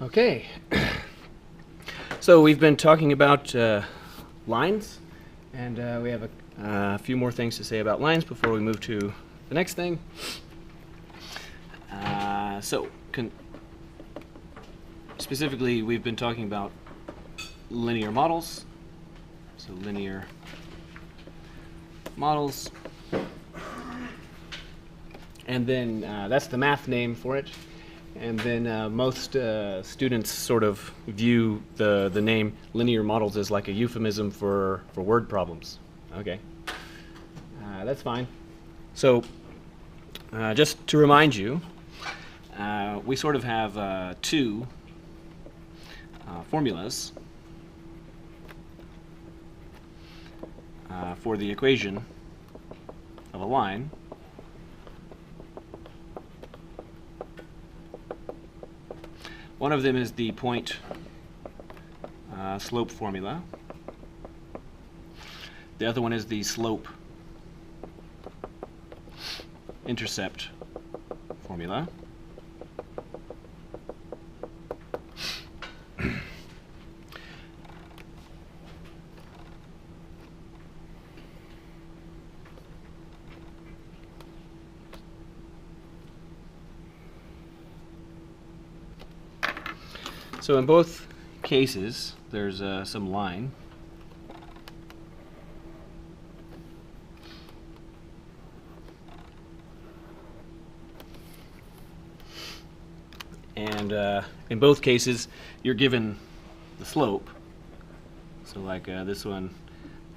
Okay, so we've been talking about lines, and we have a few more things to say about lines before we move to the next thing. Specifically, we've been talking about linear models. So linear models, and then that's the math name for it. And then most students sort of view the name linear models as like a euphemism for word problems. Okay, that's fine. So just to remind you, we sort of have two formulas for the equation of a line. One of them is the point slope formula. The other one is the slope intercept formula. So in both cases, there's some line. And in both cases, you're given the slope. So like this one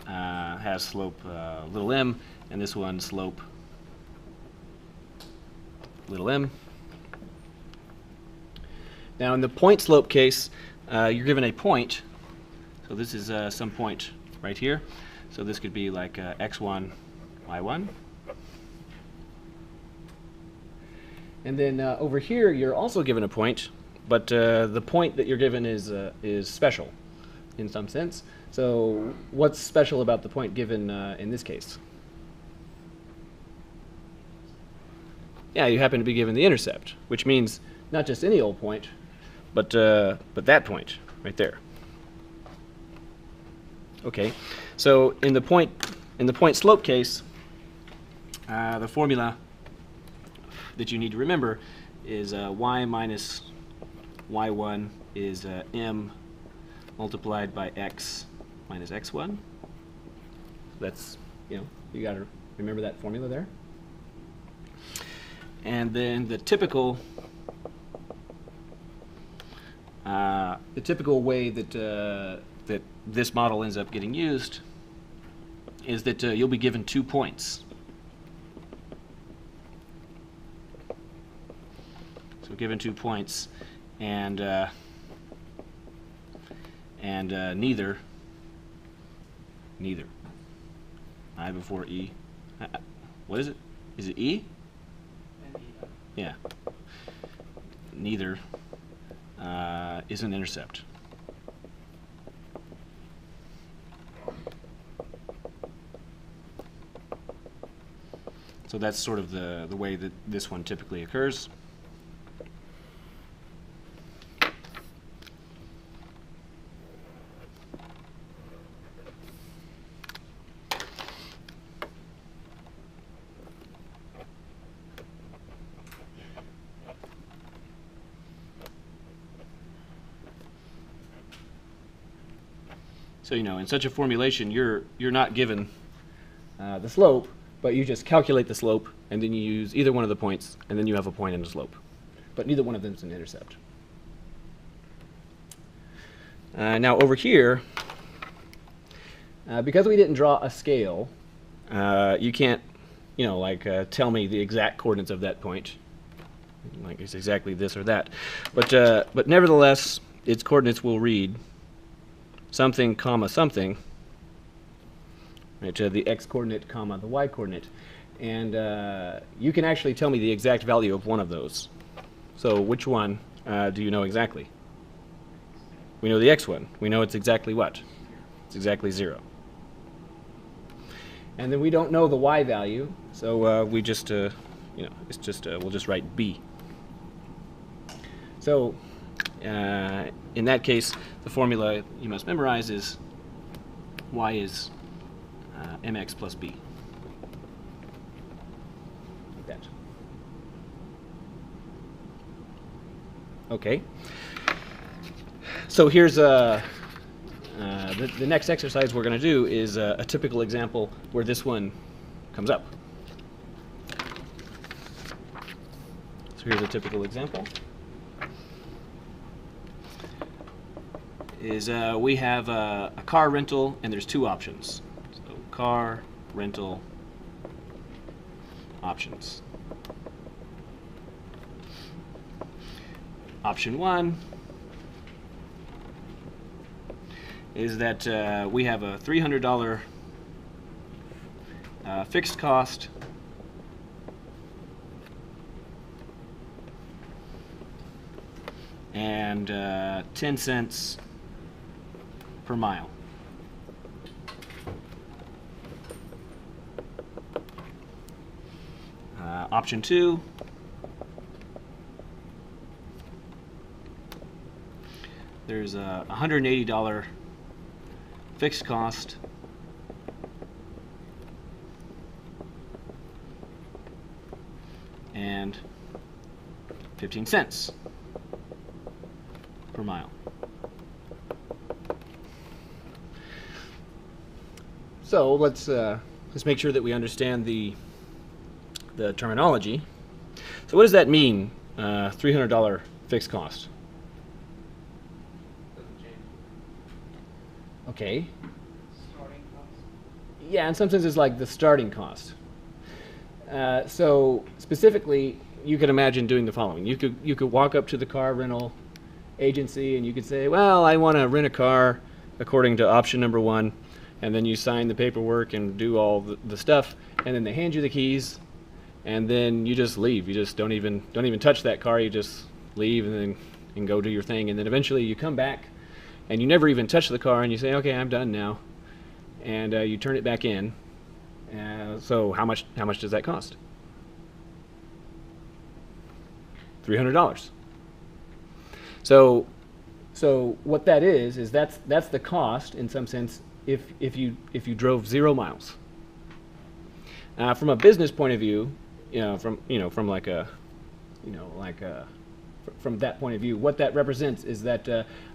has slope little m, and this one slope little m. Now in the point slope case, you're given a point. So this is some point right here. So this could be like x1, y1. And then over here, you're also given a point, but the point that you're given is special in some sense. So what's special about the point given in this case? Yeah, you happen to be given the intercept, which means not just any old point, but that point right there. Okay, so in the point slope case, the formula that you need to remember is y minus y1 is m multiplied by x minus x1. That's, you got to remember that formula there. And then the typical way that that this model ends up getting used is that you'll be given 2 points. So given 2 points, and neither I before e. What is it? Is it e? Yeah. Neither is an intercept. So that's sort of the way that this one typically occurs. So in such a formulation, you're not given the slope, but you just calculate the slope, and then you use either one of the points, and then you have a point and a slope. But neither one of them is an intercept. Now over here, because we didn't draw a scale, you can't, tell me the exact coordinates of that point. Like it's exactly this or that. But nevertheless, its coordinates will read something, comma, something, right, the x coordinate, comma, the y coordinate. And you can actually tell me the exact value of one of those. So which one do you know exactly? We know the x one. We know it's exactly what? It's exactly 0. And then we don't know the y value, so we just, it's just, we'll just write b. So in that case, the formula you must memorize is y is mx plus b. Like that. Okay. So here's the next exercise we're going to do is a typical example where this one comes up. So here's a typical example. Is we have a car rental and there's two options. So car rental options. Option one is that we have a $300 fixed cost and 10 cents per mile. Option two there's a $180 fixed cost and 15 cents per mile. So let's make sure that we understand the terminology. So what does that mean? $300 fixed cost. Doesn't change. Okay. Starting cost. Yeah, in some sense it's like the starting cost. So specifically, you could imagine doing the following. You could walk up to the car rental agency and you could say, well, I want to rent a car according to option number one, and then you sign the paperwork and do all the stuff, and then they hand you the keys, and then you just leave. You just don't even touch that car. You just leave and then go do your thing, and then eventually you come back and you never even touch the car, and you say, okay, I'm done now, and you turn it back in. So how much does that cost? $300. So what that is that's the cost in some sense if you drove 0 miles. From a business point of view, from that point of view, what that represents is that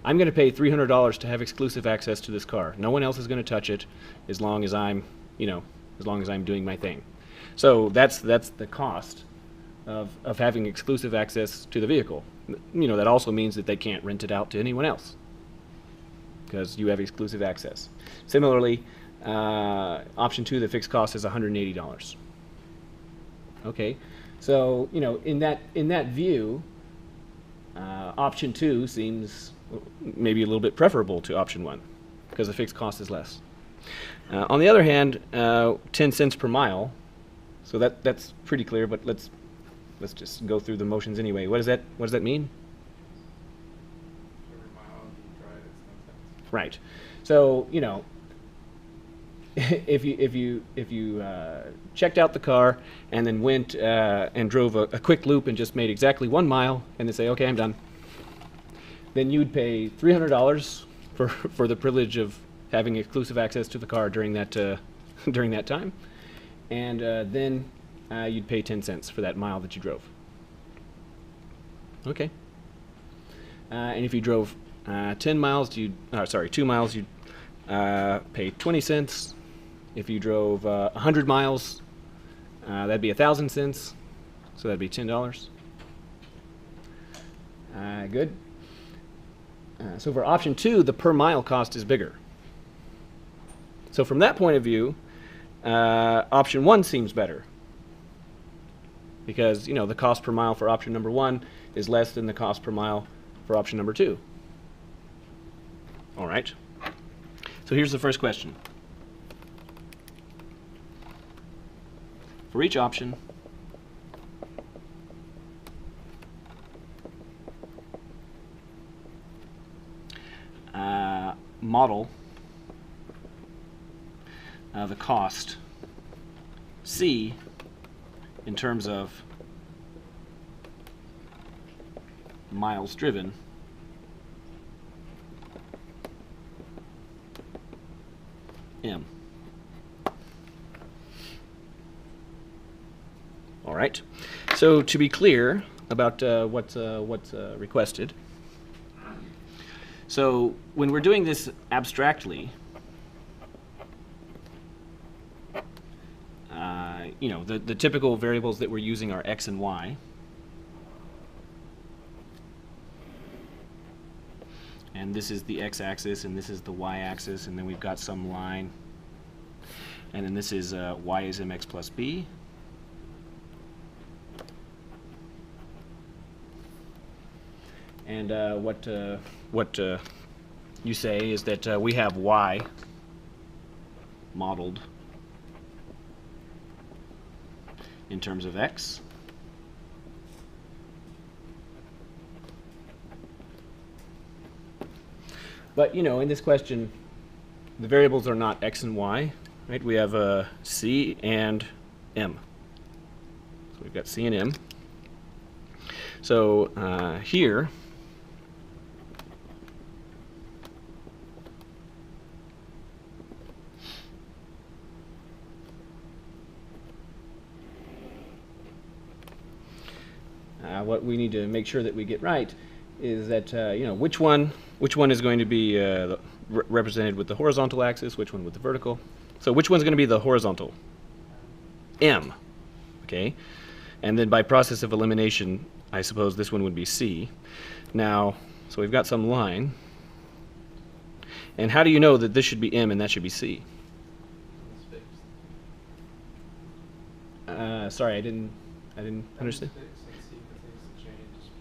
I'm going to pay $300 to have exclusive access to this car. No one else is going to touch it as long as I'm doing my thing. So that's the cost of having exclusive access to the vehicle. That also means that they can't rent it out to anyone else because you have exclusive access. Similarly, option two, the fixed cost is $180. Okay, so in that view, option two seems maybe a little bit preferable to option one because the fixed cost is less. On the other hand, 10 cents per mile, so that's pretty clear, but let's just go through the motions anyway. What does that mean? Every mile you drive, it's 10 cents. Right. So if you checked out the car and then went and drove a quick loop and just made exactly 1 mile and then say, okay, I'm done, then you'd pay $300 for the privilege of having exclusive access to the car during that time, and then you'd pay 10 cents for that mile that you drove. Okay. And if you drove 2 miles, you'd pay 20 cents. If you drove 100 miles, that'd be 1,000 cents, so that'd be $10. Good. So for option two, the per mile cost is bigger. So from that point of view, option one seems better because the cost per mile for option number one is less than the cost per mile for option number two. All right. So here's the first question. For each option, model the cost C in terms of miles driven m. All right. So to be clear about what's requested, so when we're doing this abstractly, you know, the typical variables that we're using are x and y. And this is the x-axis, and this is the y-axis, and then we've got some line. And then this is y is mx plus b. And what you say is that we have y modeled in terms of x. But, you know, in this question, the variables are not x and y, right? We have c and m. So we've got c and m. So here, what we need to make sure that we get right is that you know, which one is going to be represented with the horizontal axis, which one with the vertical. So which one's going to be the horizontal? M. Okay, and then by process of elimination, I suppose this one would be C. Now, so we've got some line, and how do you know that this should be M and that should be C? It's fixed. Sorry, I didn't understand. It's fixed and C continues to change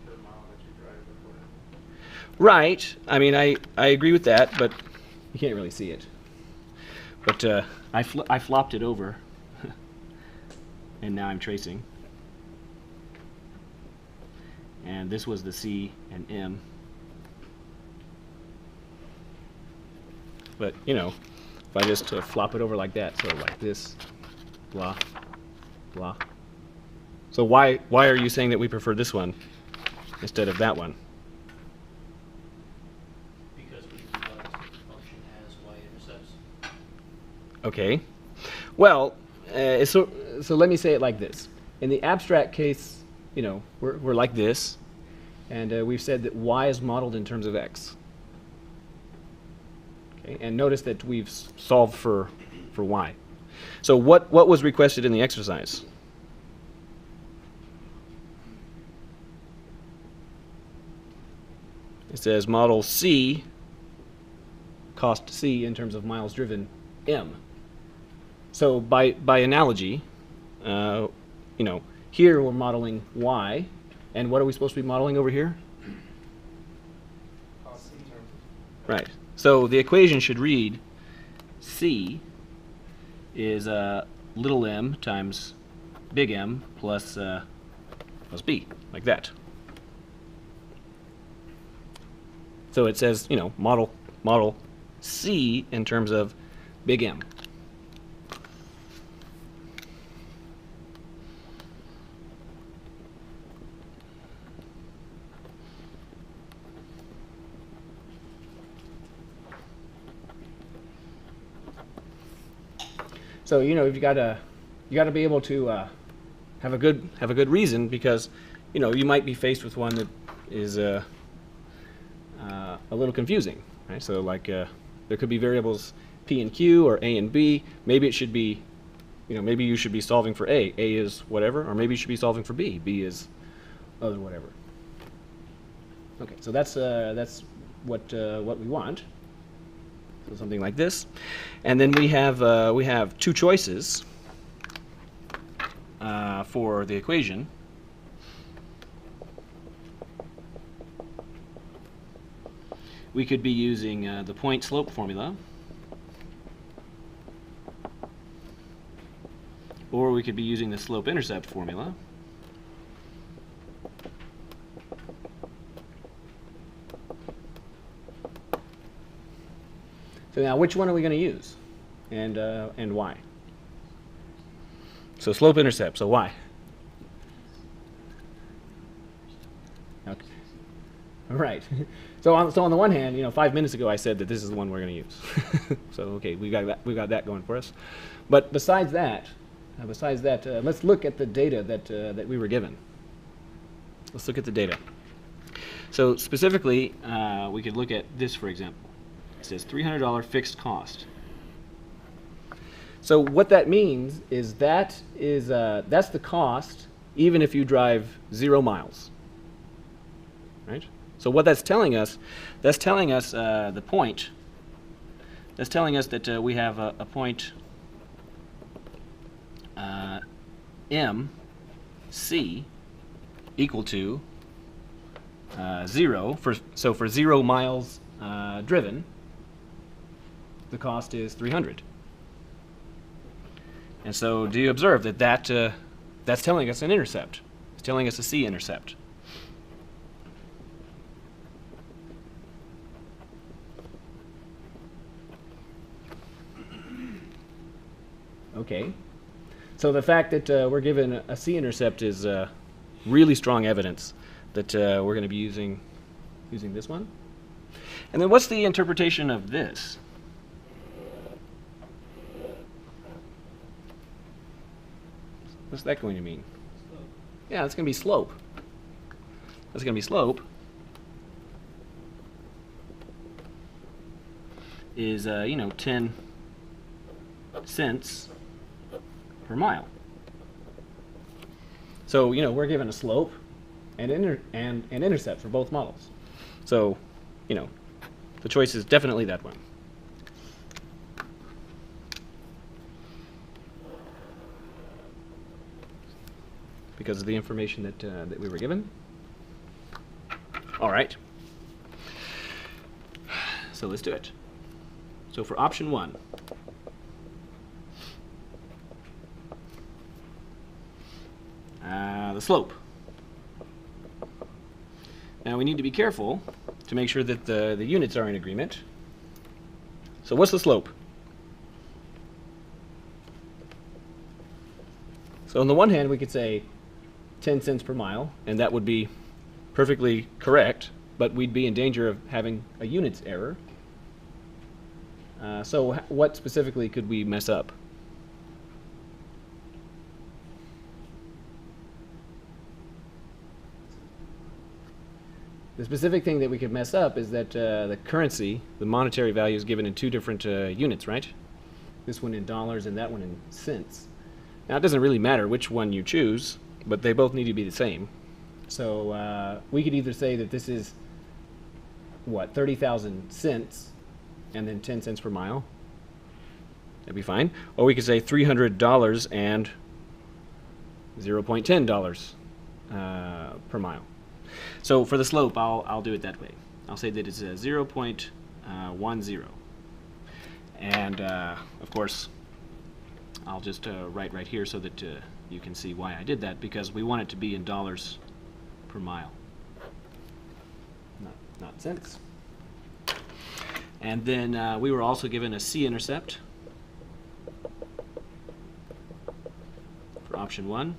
per mile that you drive accordingly. Right. I mean, I agree with that, but you can't really see it. But I flopped it over, and now I'm tracing. And this was the C and M. But, you know, if I just flop it over like that, so like this, blah, blah. So why are you saying that we prefer this one instead of that one? Because we utilize the function as y-intercepts. Okay. Well, so let me say it like this. In the abstract case, you know, we're like this, and we've said that y is modeled in terms of x. Okay, and notice that we've solved for y. So what was requested in the exercise? It says model C, cost C in terms of miles driven, M. So by analogy, you know, here we're modeling y, and what are we supposed to be modeling over here? Cost in terms Right. So the equation should read C is little m times big M plus B, like that. So it says, you know, model C in terms of big M. So, you know, you gotta be able to have a good reason, because, you know, you might be faced with one that is a little confusing, right? So like there could be variables P and Q or A and B. Maybe it should be, you know, maybe you should be solving for A. A is whatever, or maybe you should be solving for B. B is other whatever. Okay, so that's what we want. So something like this, and then we have two choices for the equation. We could be using the point slope formula, or we could be using the slope intercept formula. So now, which one are we going to use, and why? So slope intercept. So why? Okay. Right. So on the one hand, 5 minutes ago I said that this is the one we're going to use. So okay, we got that going for us. But besides that, let's look at the data that we were given. Let's look at the data. So specifically, we could look at this, for example. It says $300 fixed cost. So what that means is that's the cost even if you drive 0 miles. Right? So what that's telling us the point. That's telling us that we have a point M C equal to 0 for 0 miles driven. The cost is 300. And so, do you observe that that's telling us an intercept? It's telling us a c-intercept. Okay. So the fact that we're given a c-intercept is really strong evidence that we're going to be using this one. And then what's the interpretation of this? What's that going to mean? Slope. Yeah, it's going to be slope. That's going to be slope. Is 10 cents per mile. So we're given a slope and an intercept for both models. So the choice is definitely that one. Because of the information that we were given. All right. So let's do it. So for option 1, the slope. Now we need to be careful to make sure that the units are in agreement. So what's the slope? So on the one hand, we could say 10 cents per mile, and that would be perfectly correct, but we'd be in danger of having a units error. So what specifically could we mess up? The specific thing that we could mess up is that the currency, the monetary value, is given in 2 different units, right? This one in dollars and that one in cents. Now it doesn't really matter which one you choose, but they both need to be the same. So we could either say that this is, 30,000 cents and then 10 cents per mile. That'd be fine. Or we could say $300 and $0.10 per mile. So for the slope, I'll do it that way. I'll say that it's 0.10. And of course, I'll just write right here so that you can see why I did that, because we want it to be in dollars per mile, not cents. And then we were also given a c-intercept for option 1.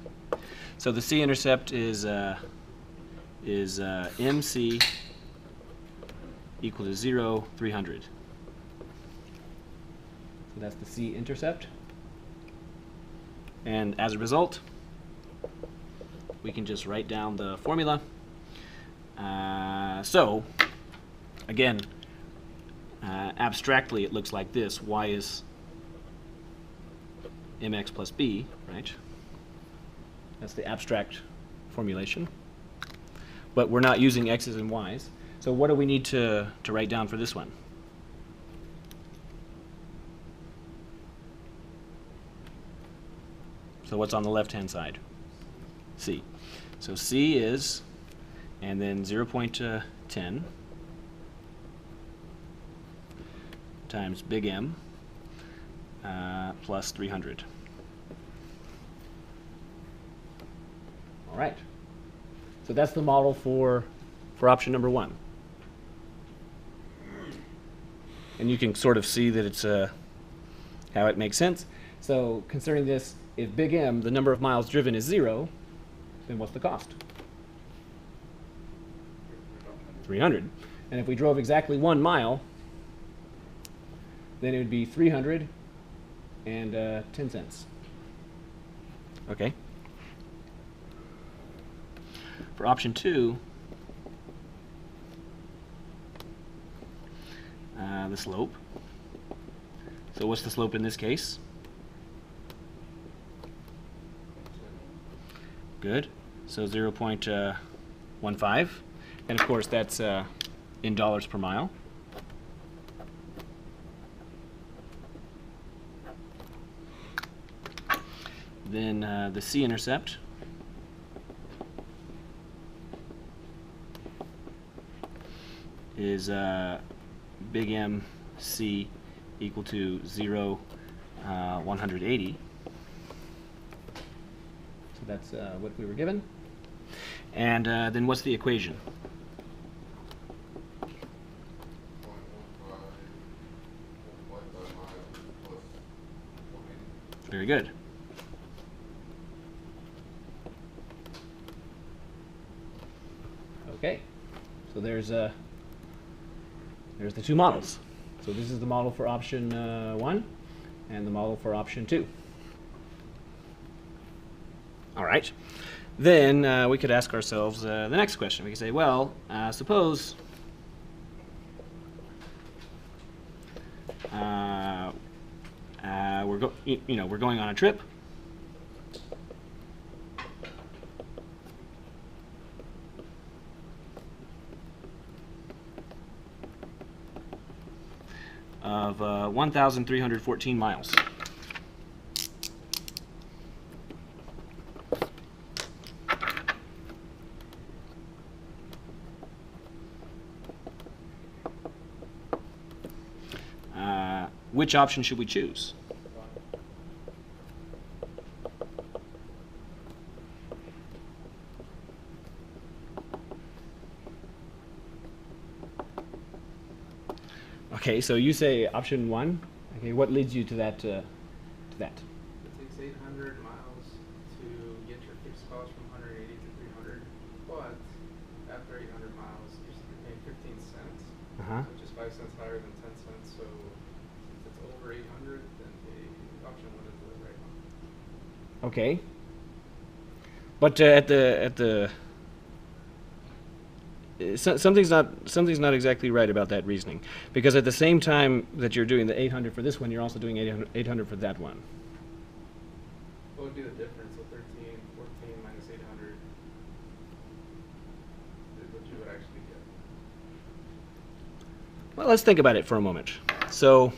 So the c-intercept is MC equal to 0, 300. So that's the c-intercept. And as a result, we can just write down the formula. So, again, abstractly it looks like this. Y is mx plus b, right? That's the abstract formulation. But we're not using x's and y's. So what do we need to write down for this one? So what's on the left-hand side? C. So C is, and then 0.10 times big M plus 300. All right. So that's the model for option number 1. And you can sort of see that it's how it makes sense. So considering this, if big M, the number of miles driven, is 0, then what's the cost? 300. And if we drove exactly 1 mile, then it would be 300 and 10 cents. Okay. For option 2, the slope. So what's the slope in this case? Good. So 0.15. And of course that's in dollars per mile. Then the c-intercept is big M C equal to 0, 180. So that's what we were given. And then what's the equation? Very good. Okay, so there's the 2 models. So this is the model for option 1 and the model for option 2. All right. Then we could ask ourselves the next question. We could say, well, suppose we're going on a trip. Of 1,314 miles. Which option should we choose? Okay, so you say option 1. Okay, what leads you to that? It takes 800 miles to get your fixed cost from 180 to 300, but after 800 miles, you're paying 15 cents, which is 5 cents higher than 10 cents. So since it's over 800, then the option 1 is the right one. Okay. But at the something's not exactly right about that reasoning, because at the same time that you're doing the 800 for this one, you're also doing 800 for that one. What would be the difference? So 13, 14 minus 800 is what you would actually get. Well, let's think about it for a moment. So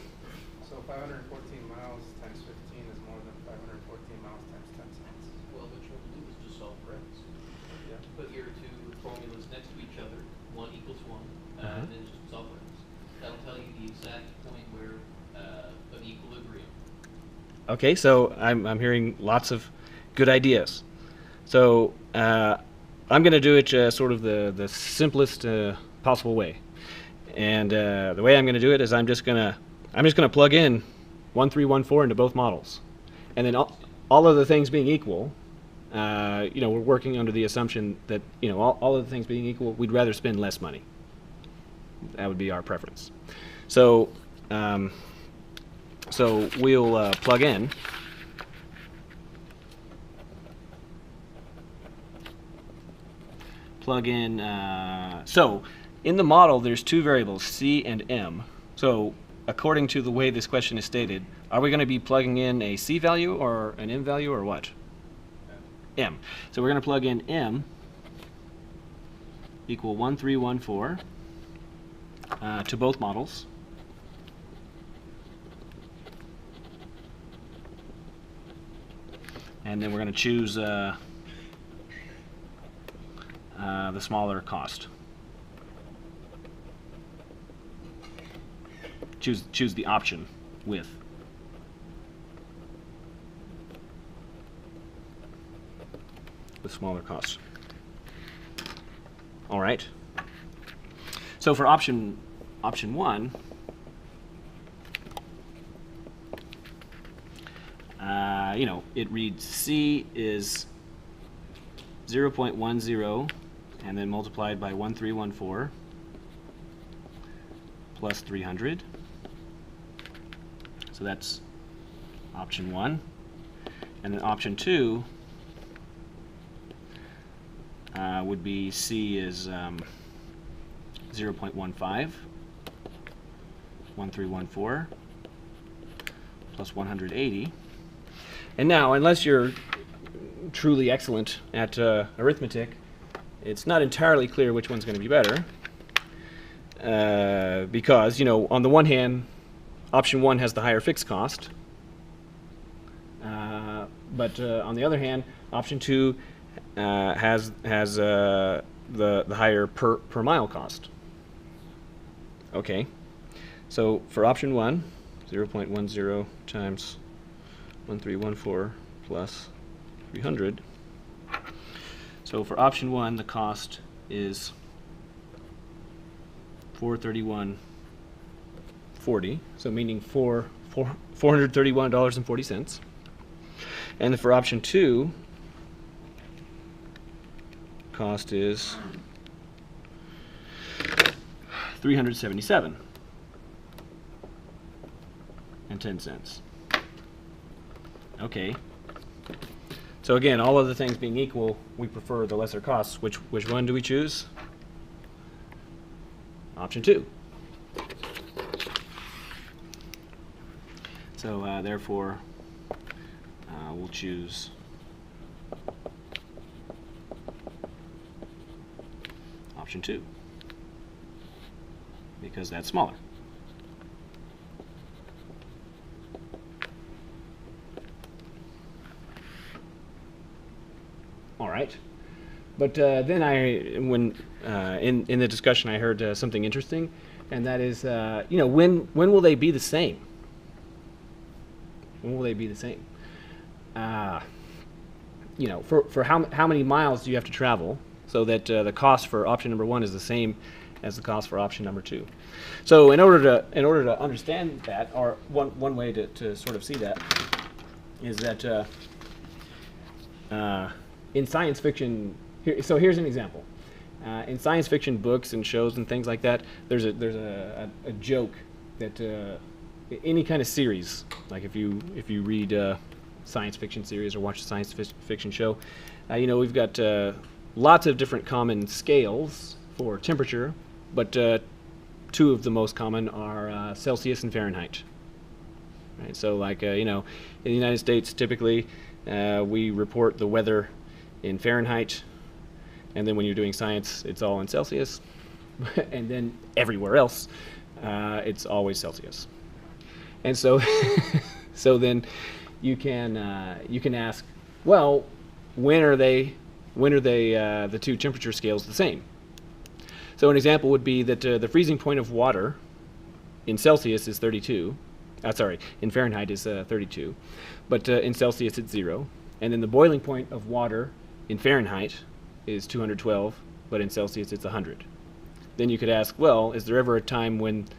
514 miles times 15 is more than 514 miles times 10 cents. Well, what you want to do is just solve for x. Yeah. Put your 2 formulas next to each other, 1 equals 1, and then just solve for x. That'll tell you the exact point where of equilibrium. okay, so I'm hearing lots of good ideas. So I'm going to do it sort of the simplest possible way. And the way I'm going to do it is I'm just going to plug in 1314 into both models, and then all of the things being equal, we're working under the assumption that all of the things being equal, we'd rather spend less money. That would be our preference. So we'll plug in. So in the model, there's 2 variables, C and M. So according to the way this question is stated, are we going to be plugging in a C value or an M value or what? M. So we're going to plug in M equal 1314 to both models. And then we're going to choose the smaller cost. Choose the option with. The smaller cost. All right. So for option 1, it reads C is 0.10 and then multiplied by 1314 plus 300. So that's option 1. And then option 2 would be C is 0.15, 1314 plus 180. And now, unless you're truly excellent at arithmetic, it's not entirely clear which one's going to be better. Because, you know, on the one hand, option 1 has the higher fixed cost. But on the other hand, option 2 has the higher per mile cost. Okay, so for option 1, 0.10 times 1314 plus 300. So for option 1, the cost is $431.40. So meaning $431.40. And for option 2, cost is $377.10. Okay. So again, all other things being equal, we prefer the lesser cost. Which one do we choose? Option 2. So therefore, we'll choose option 2 because that's smaller. All right, but then when in the discussion, I heard something interesting, and that is, you know, when will they be the same? When will they be the same? You know, for how many miles do you have to travel so that the cost for option number 1 is the same as the cost for option number 2? So in order to understand that, or one way to sort of see that is that in science fiction, so here's an example. In science fiction books and shows and things like that, there's a joke that any kind of series, like if you read science fiction series or watch a science fiction show, you know, we've got lots of different common scales for temperature, but 2 of the most common are Celsius and Fahrenheit. Right? So like, you know, in the United States, typically we report the weather in Fahrenheit, and then when you're doing science, it's all in Celsius, and then everywhere else, it's always Celsius. And so, so then you can ask, well, when are the 2 temperature scales the same? So an example would be that the freezing point of water in Celsius is 32. Sorry, in Fahrenheit is 32, but in Celsius it's 0. And then the boiling point of water in Fahrenheit is 212, but in Celsius it's 100. Then you could ask, well, is there ever a time when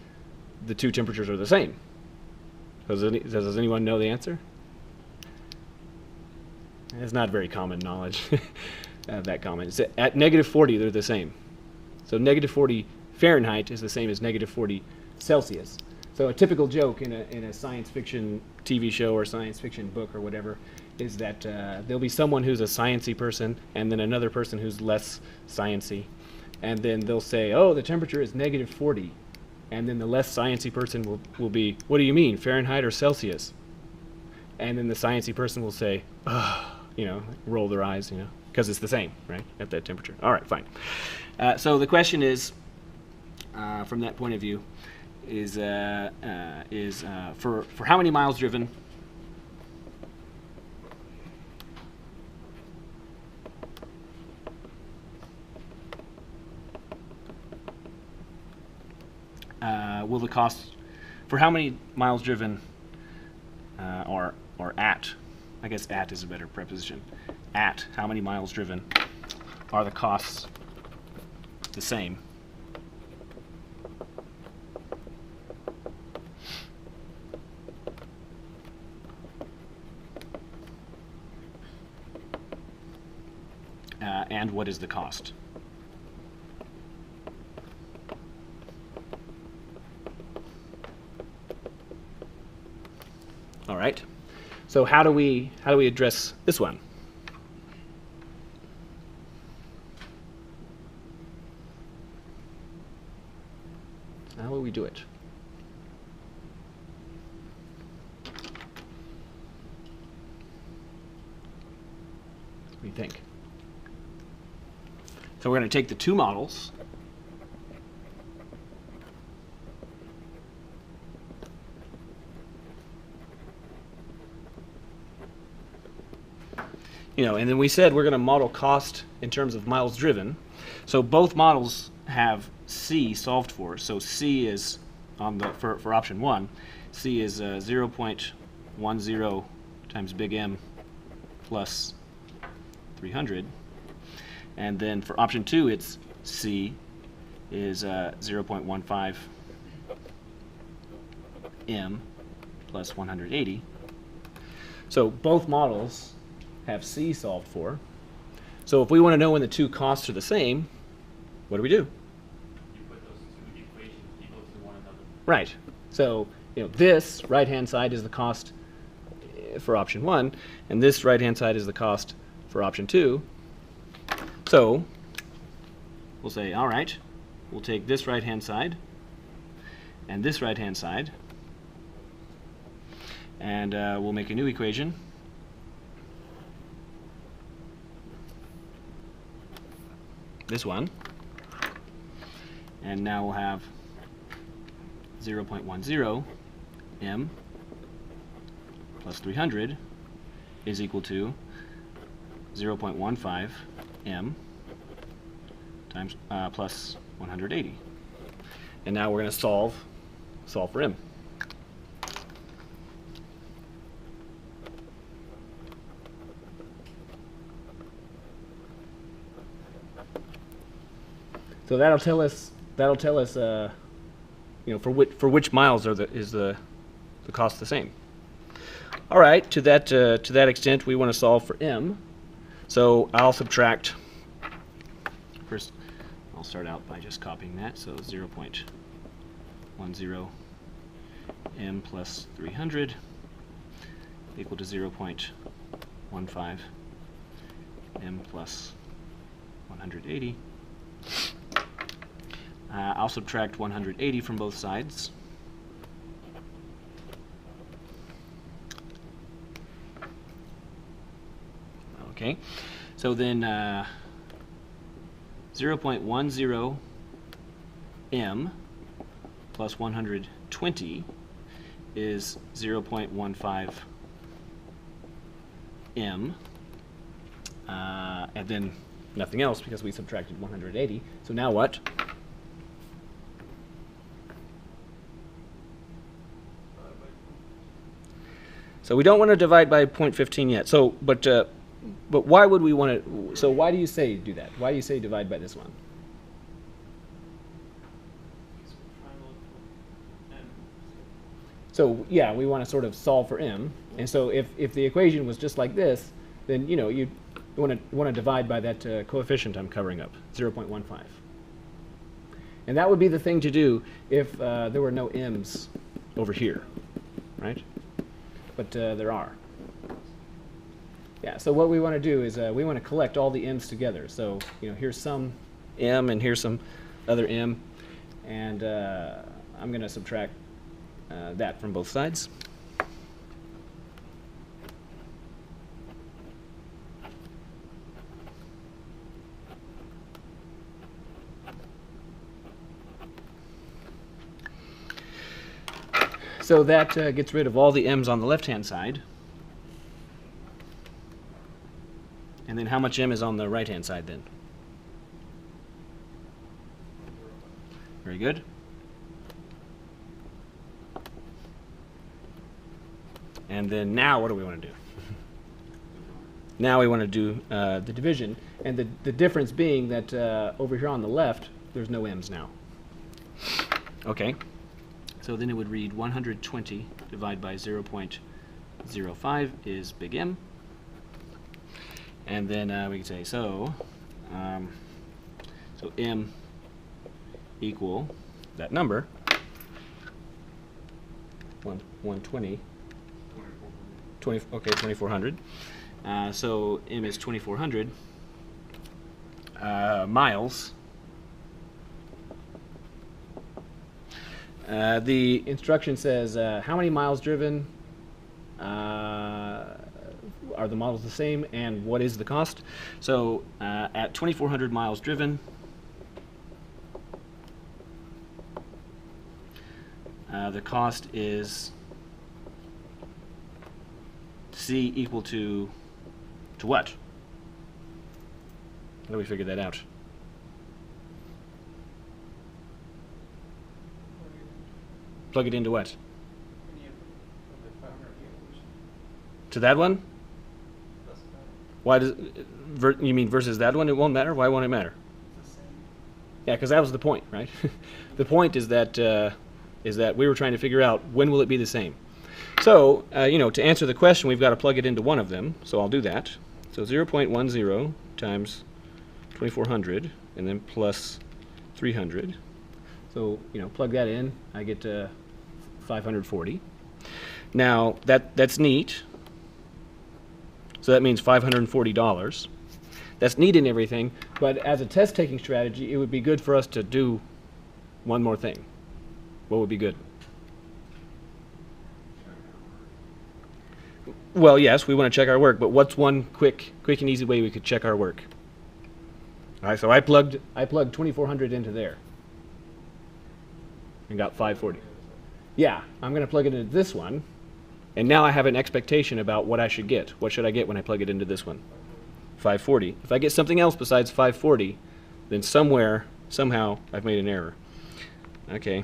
the 2 temperatures are the same? Does anyone know the answer? It's not very common knowledge, that common. It's at -40, they're the same. So -40 Fahrenheit is the same as -40 Celsius. So a typical joke in a science fiction TV show or science fiction book or whatever is that there'll be someone who's a sciencey person and then another person who's less sciencey. And then they'll say, oh, the temperature is -40. And then the less sciencey person will be, what do you mean, Fahrenheit or Celsius? And then the sciencey person will say, you know, roll their eyes, you know, because it's the same, right, at that temperature. All right, fine. So the question is, from that point of view, is for how many miles driven will the cost, for how many miles driven or at, I guess at is a better preposition, at how many miles driven are the costs the same? And what is the cost? right. So how do we address this one? How will we do it? What do you think? So we're going to take the two models. And then we said we're going to model cost in terms of miles driven. So both models have C solved for. So C is on the for option 1. C is 0.10 times big M plus 300. And then for option 2, it's C is 0.15 M plus 180. So both models have C solved for. So if we want to know when the two costs are the same, what do? You put those two equations equal to one another. Right. So this right-hand side is the cost for option 1, and this right-hand side is the cost for option 2. So we'll say, all right, we'll take this right-hand side and this right-hand side, and we'll make a new equation. This one. And now we'll have 0.10 M plus 300 is equal to 0.15 M times plus 180. And now we're going to solve for M. So that'll tell us for which miles is the cost the same. All right, to that extent, we want to solve for M. So I'll subtract. First, I'll start out by just copying that. So 0.10 M plus 300 equal to 0.15 M plus 180. I'll subtract 180 from both sides. Okay, so then 0.10 M plus 120 is 0.15 M, and then nothing else because we subtracted 180. So now what? So we don't want to divide by 0.15 yet. So, but why would we want to? So why do you say do that? Why do you say divide by this one? So yeah, we want to sort of solve for M, and so if the equation was just like this, then you want to divide by that coefficient I'm covering up, 0.15. And that would be the thing to do if there were no M's over here, right? But there are. Yeah, so what we want to do is we want to collect all the M's together. So here's some M and here's some other M, and I'm going to subtract that from both sides. So that gets rid of all the M's on the left-hand side. And then how much M is on the right-hand side then? Very good. And then now what do we want to do? Now we want to do the division. And the difference being that over here on the left, there's no M's now. Okay. So then it would read 120 divided by 0.05 is big M. And then we can say, so M equal that number, 120 Okay, 2,400. So m is 2,400 miles. The instruction says how many miles driven, are the models the same, and what is the cost? So at 2,400 miles driven, the cost is C equal to what? How do we figure that out? Plug it into what? To that one? Why does you mean versus that one? It won't matter. Why won't it matter? Yeah, because that was the point, right? The point is that we were trying to figure out when will it be the same. So you know, to answer the question, we've got to plug it into one of them. So I'll do that. So 0.10 times 2,400, and then plus 300. So you know, plug that in. I get 540. Now that's neat. So that means $540. That's neat and everything, but as a test-taking strategy, it would be good for us to do one more thing. What would be good? Well, yes, we want to check our work, but what's one quick and easy way we could check our work? All right, so I plugged 2,400 into there and got 540. Yeah, I'm going to plug it into this one, and now I have an expectation about what I should get. What should I get when I plug it into this one? 540. If I get something else besides 540, then somehow, I've made an error. Okay.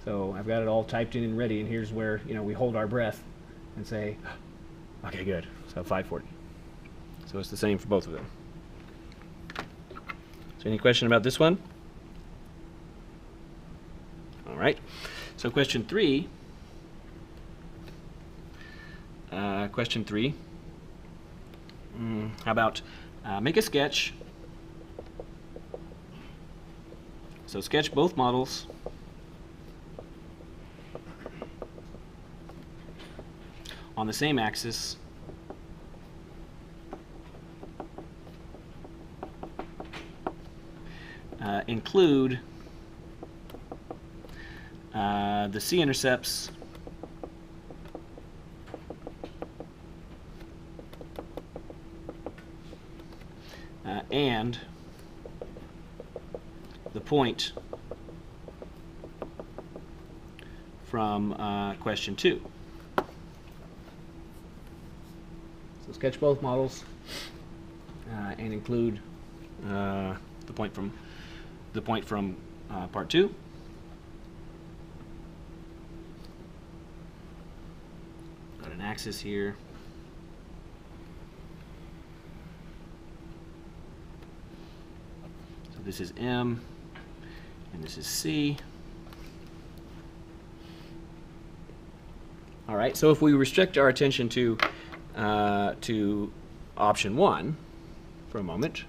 So I've got it all typed in and ready, and here's where, you know, we hold our breath and say, okay, good. So 540. So it's the same for both of them. So any question about this one? All right. So question 3. Question 3. How about make a sketch. So sketch both models on the same axis. Include the c-intercepts and the point from question 2. So sketch both models and include the point from part 2. Got an axis here. So this is M and this is C. All right, so if we restrict our attention to option 1 for a moment,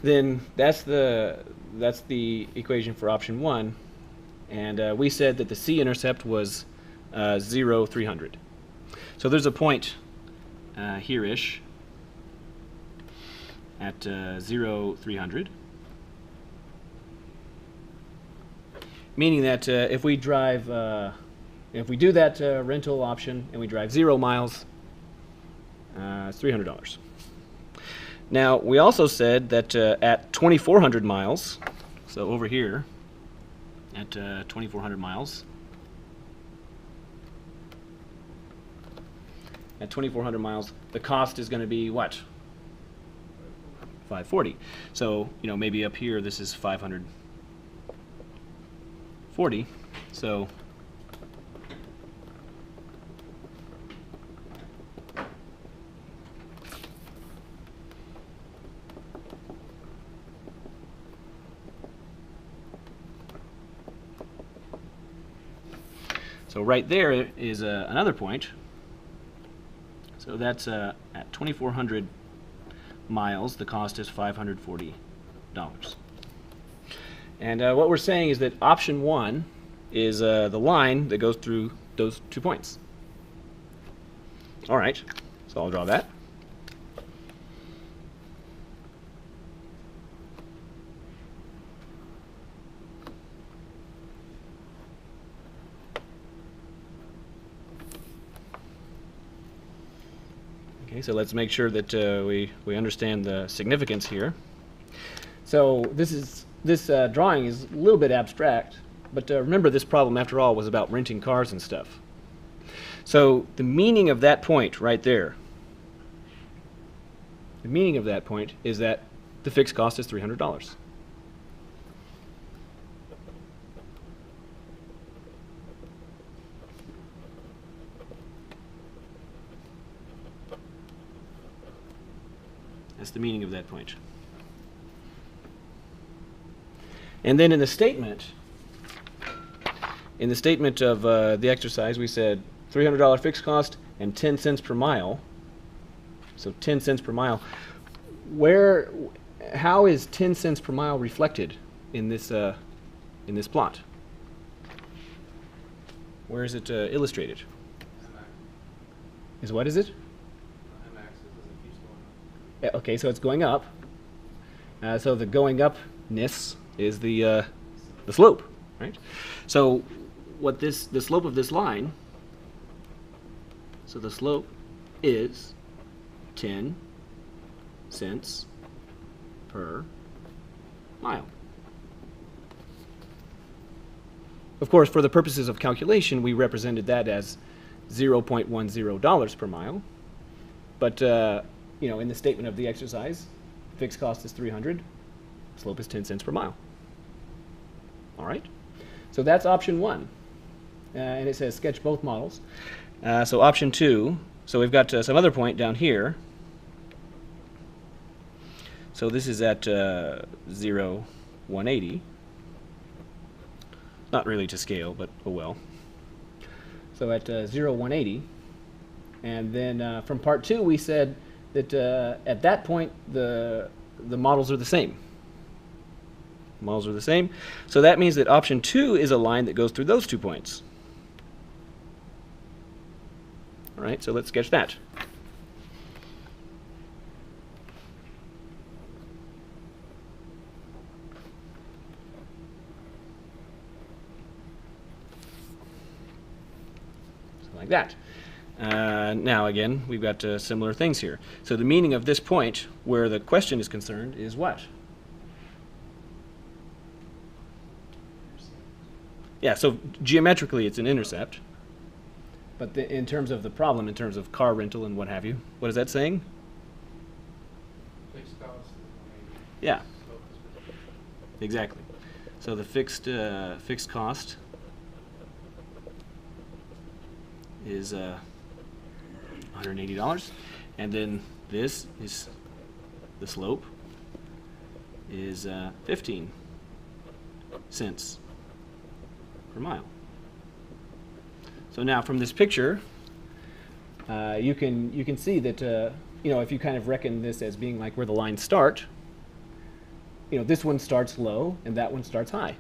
then that's the equation for option 1, and we said that the c-intercept was 0, 300. So there's a point here-ish at 0, 300, meaning that if we do that rental option and we drive 0 miles, it's $300. Now, we also said that at 2,400 miles, so over here, at 2,400 miles, the cost is going to be what? 540. So, you know, maybe up here this is 540. So right there is another point. So that's at 2,400 miles, the cost is $540. And what we're saying is that option 1 is the line that goes through those 2 points. All right, so I'll draw that. Okay, so let's make sure that we understand the significance here. So this drawing is a little bit abstract, but remember this problem, after all, was about renting cars and stuff. So the meaning of that point right there, the meaning of that point is that the fixed cost is $300. That's the meaning of that point. And then in the statement of the exercise, we said $300 fixed cost and 10 cents per mile. So 10 cents per mile. How is 10 cents per mile reflected in this plot? Where is it illustrated? Is what is it? Okay, so it's going up. So the going upness is the slope, right? So what the slope of this line, so the slope is 10 cents per mile. Of course, for the purposes of calculation, we represented that as $0.10 per mile. But you know, in the statement of the exercise, fixed cost is 300, slope is 10 cents per mile. All right, so that's option 1, and it says sketch both models. So option 2, so we've got some other point down here. So this is at 0, 180. Not really to scale, but oh well. So at 0, 180, and then from part 2 we said that at that point the models are the same. Models are the same. So that means that option 2 is a line that goes through those 2 points. All right, so let's sketch that. So like that. Now again, we've got similar things here. So the meaning of this point, where the question is concerned, is what? Yeah, so geometrically it's an intercept. But in terms of the problem, in terms of car rental and what have you, what is that saying? Fixed cost is 180. Yeah, Slope is 50. exactly. So the fixed cost is $180, and then this is the slope is 15 cents per mile. So now from this picture, you can see that you know, if you kind of reckon this as being like where the lines start, you know, this one starts low and that one starts high,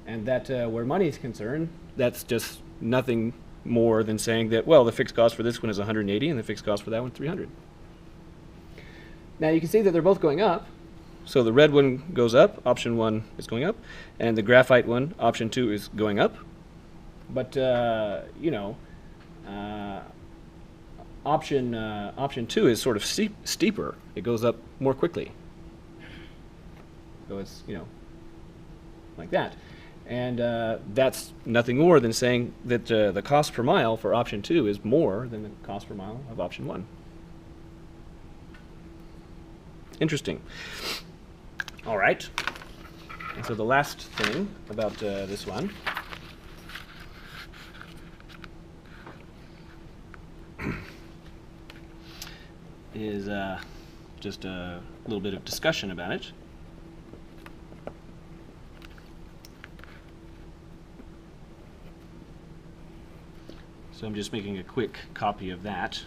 and that where money is concerned, that's just nothing more than saying that, well, the fixed cost for this one is 180 and the fixed cost for that one 300. Now you can see that they're both going up. So the red one goes up, option 1 is going up, and the graphite one, option 2, is going up. But you know, option 2 is sort of steeper. It goes up more quickly. So it's, you know, like that. And that's nothing more than saying that the cost per mile for option 2 is more than the cost per mile of option 1. Interesting. All right. And so the last thing about this one is just a little bit of discussion about it. So I'm just making a quick copy of that.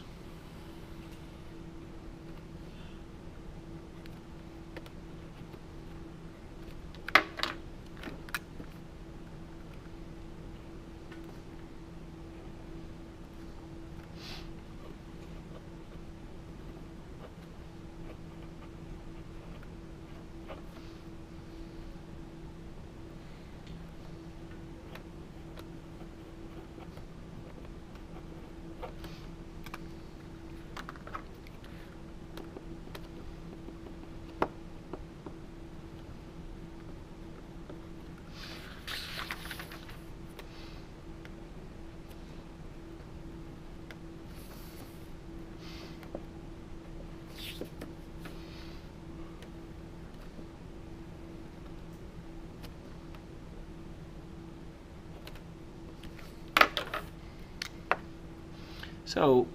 So,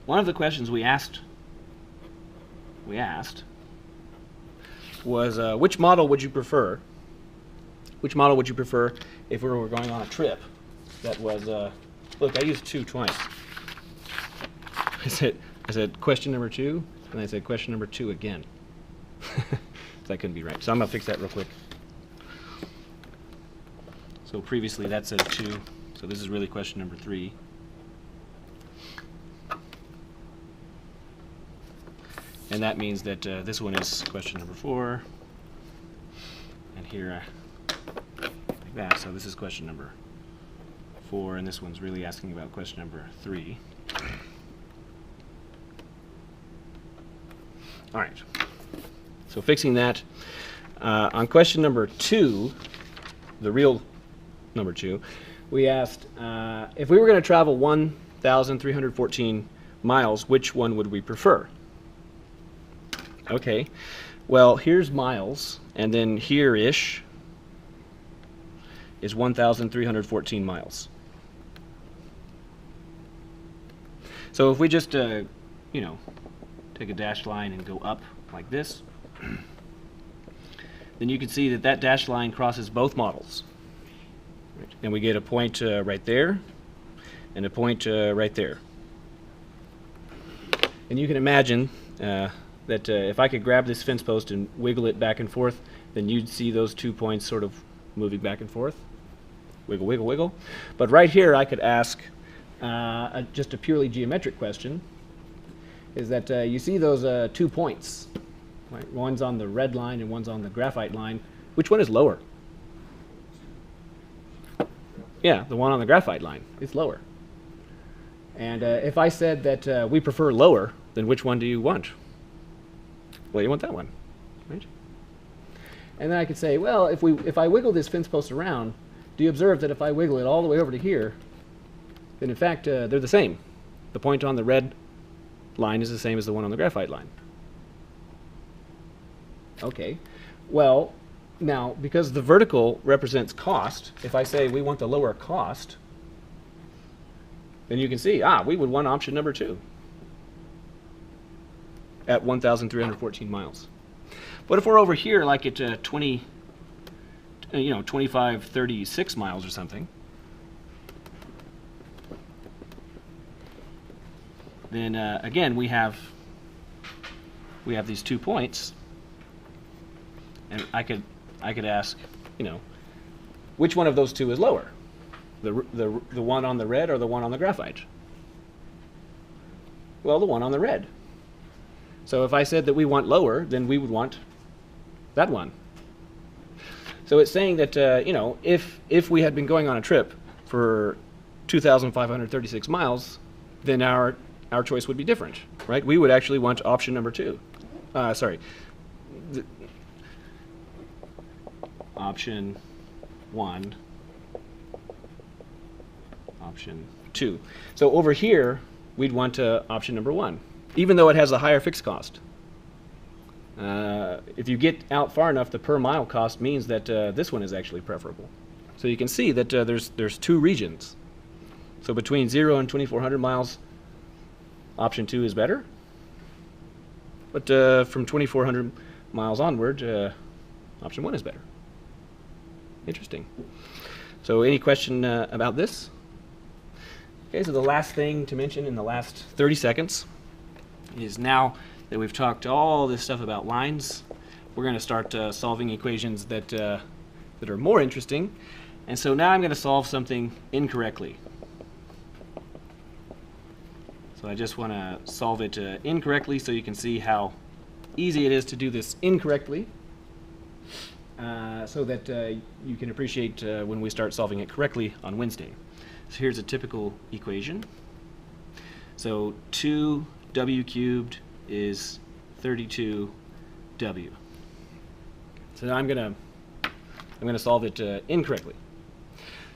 one of the questions we asked was, which model would you prefer? Which model would you prefer if we were going on a trip that was, look, I used 2 twice. I said question number 2, and I said question number 2 again. That couldn't be right. So I'm going to fix that real quick. So previously that said 2, so this is really question number 3. And that means that this one is question number 4, and here like that. So this is question number 4, and this one's really asking about question number 3. All right. So fixing that, on question number 2, the real number 2, we asked if we were going to travel 1,314 miles, which one would we prefer? Okay, well, here's miles, and then here-ish is 1,314 miles. So if we just, you know, take a dashed line and go up like this, then you can see that that dashed line crosses both models. And we get a point right there, and a point right there. And you can imagine that if I could grab this fence post and wiggle it back and forth, then you'd see those 2 points sort of moving back and forth. Wiggle, wiggle, wiggle. But right here I could ask just a purely geometric question, is that you see those 2 points, right? One's on the red line and one's on the graphite line. Which one is lower? Yeah, the one on the graphite line is lower. And if I said that we prefer lower, then which one do you want? Well, you want that one, right? And then I could say, well, if I wiggle this fence post around, do you observe that if I wiggle it all the way over to here, then in fact they're the same. The point on the red line is the same as the one on the graphite line. Okay, well, now because the vertical represents cost, if I say we want the lower cost, then you can see, we would want option number 2 at 1,314 miles. But if we're over here, like at 2536 miles or something, then again we have these 2 points, and I could ask, you know, which one of those 2 is lower, the one on the red or the one on the graphite? Well, the one on the red. So if I said that we want lower, then we would want that one. So it's saying that you know, if we had been going on a trip for 2,536 miles, then our choice would be different, right? We would actually want option number 2. Option 1, option 2. So over here, we'd want option number 1, even though it has a higher fixed cost. If you get out far enough, the per mile cost means that this one is actually preferable. So you can see that there's 2 regions. So between 0 and 2,400 miles, option 2 is better. But from 2,400 miles onward, option 1 is better. Interesting. So any question about this? Okay, so the last thing to mention in the last 30 seconds is, now that we've talked all this stuff about lines, we're going to start solving equations that are more interesting. And so now I'm going to solve something incorrectly. So I just want to solve it incorrectly so you can see how easy it is to do this incorrectly, so that you can appreciate when we start solving it correctly on Wednesday. So here's a typical equation. So 2w cubed is 32w. So now I'm going to solve it incorrectly.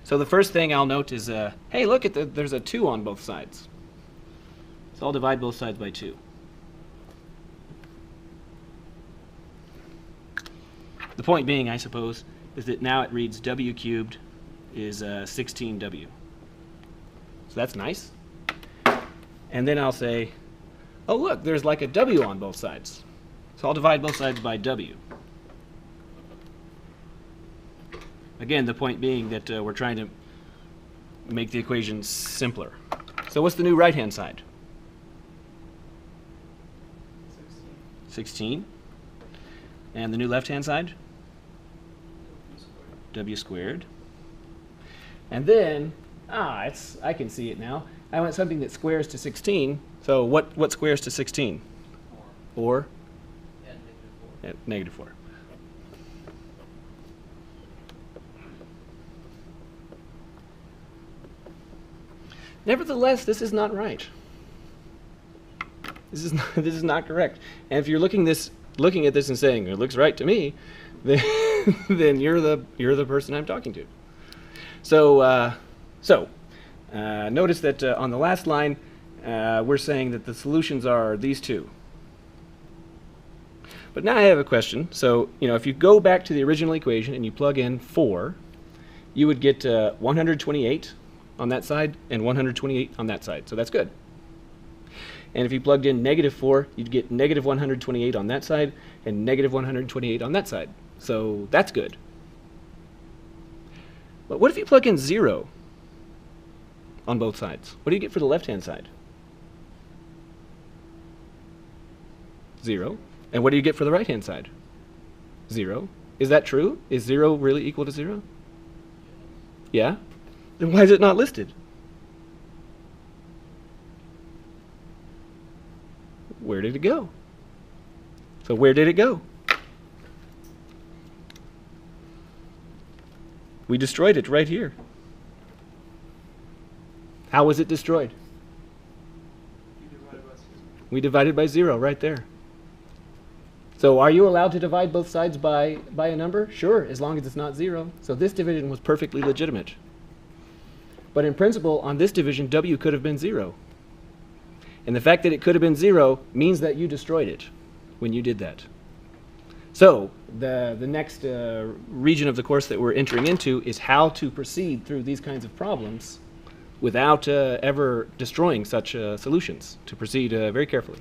So the first thing I'll note is, hey, look at there's a 2 on both sides. So I'll divide both sides by 2. The point being, I suppose, is that now it reads w cubed is 16W. So that's nice. And then I'll say, oh look, there's like a W on both sides. So I'll divide both sides by W. Again, the point being that we're trying to make the equation simpler. So what's the new right-hand side? 16. And the new left-hand side? W squared. And then, I can see it now. I want something that squares to 16. So what squares to 16? Or? And Negative 4. Nevertheless, this is not right. This is not correct. And if you're looking at this and saying it looks right to me, then you're the person I'm talking to. So notice that on the last line we're saying that the solutions are these two. But now I have a question. So if you go back to the original equation and you plug in 4, you would get 128 on that side and 128 on that side. So that's good. And if you plugged in negative 4, you'd get negative 128 on that side and negative 128 on that side. So that's good. But what if you plug in 0 on both sides? What do you get for the left-hand side? 0. And what do you get for the right-hand side? 0. Is that true? Is 0 really equal to 0? Yeah? Then why is it not listed? Where did it go? So where did it go? We destroyed it right here. How was it destroyed? We divided by 0 right there. So are you allowed to divide both sides by a number? Sure, as long as it's not 0. So this division was perfectly legitimate. But in principle, on this division, W could have been 0. And the fact that it could have been 0 means that you destroyed it when you did that. So the next region of the course that we're entering into is how to proceed through these kinds of problems without ever destroying such solutions, to proceed very carefully.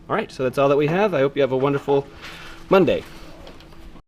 All right, so that's all that we have. I hope you have a wonderful Monday.